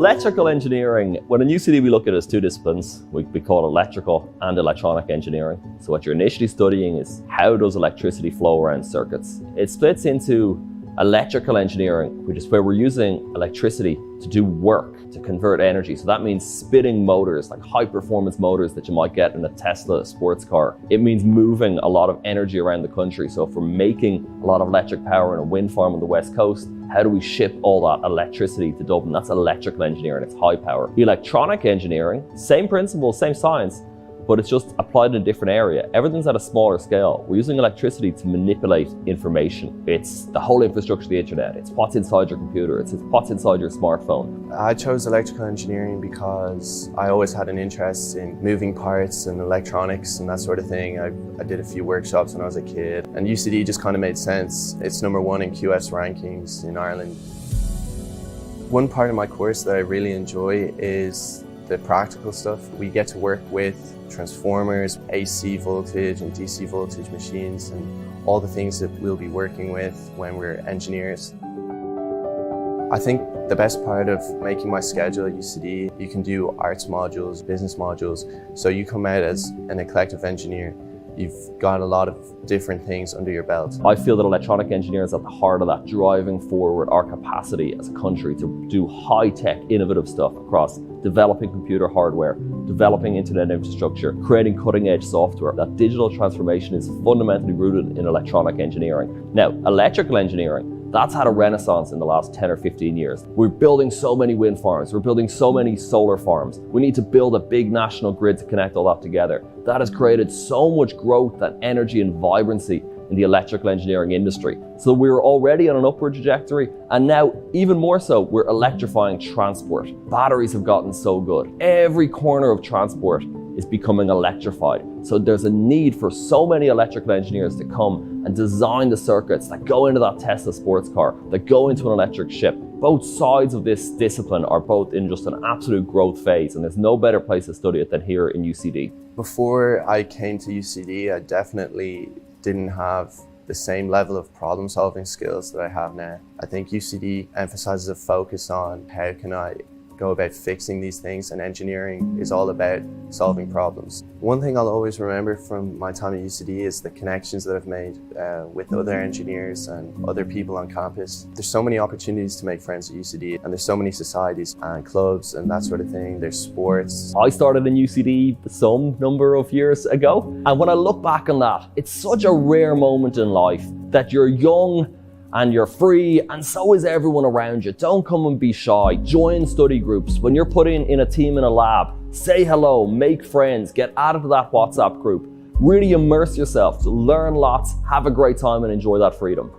Electrical engineering, when in UCD we look at it as two disciplines. We call it electrical and electronic engineering. So what you're initially studying is how does electricity flow around circuits. It splits into electrical engineering, which is where we're using electricity to do work, to convert energy. So that means spinning motors, like high performance motors that you might get in a Tesla sports car. It means moving a lot of energy around the country. So if we're making a lot of electric power in a wind farm on the West Coast, how do we ship all that electricity to Dublin? That's electrical engineering, it's high power. Electronic engineering, same principle, same science, but it's just applied in a different area. Everything's at a smaller scale. We're using electricity to manipulate information. It's the whole infrastructure of the internet. It's what's inside your computer. It's what's inside your smartphone. I chose electrical engineering because I always had an interest in moving parts and electronics and that sort of thing. I did a few workshops when I was a kid, and UCD just kind of made sense. It's #1 in QS rankings in Ireland. One part of my course that I really enjoy is the practical stuff. We get to work with transformers, AC voltage and DC voltage machines, and all the things that we'll be working with when we're engineers. I think the best part of making my schedule at UCD, you can do arts modules, business modules, so you come out as an eclectic engineer. You've got a lot of different things under your belt. I feel that electronic engineering is at the heart of that, driving forward our capacity as a country to do high-tech, innovative stuff across developing computer hardware, developing internet infrastructure, creating cutting-edge software. That digital transformation is fundamentally rooted in electronic engineering. Now, electrical engineering, that's had a renaissance in the last 10 or 15 years. We're building so many wind farms, we're building so many solar farms. We need to build a big national grid to connect all that together. That has created so much growth and energy and vibrancy in the electrical engineering industry. So we're already on an upward trajectory, and now even more so, we're electrifying transport. Batteries have gotten so good. Every corner of transport is becoming electrified. So there's a need for so many electrical engineers to come and design the circuits that go into that Tesla sports car, that go into an electric ship. Both sides of this discipline are both in just an absolute growth phase, and there's no better place to study it than here in UCD. Before I came to UCD, I definitely didn't have the same level of problem solving skills that I have now. I think UCD emphasizes a focus on how can I go about fixing these things, and engineering is all about solving problems. One thing I'll always remember from my time at UCD is the connections that I've made with other engineers and other people on campus. There's so many opportunities to make friends at UCD, and there's so many societies and clubs and that sort of thing. There's sports. I started in UCD some number of years ago, and when I look back on that, it's such a rare moment in life that you're young and you're free, and so is everyone around you. Don't come and be shy. Join study groups. When you're put in a team in a lab, say hello, make friends, get added to that WhatsApp group. Really immerse yourself, learn lots, have a great time, and enjoy that freedom.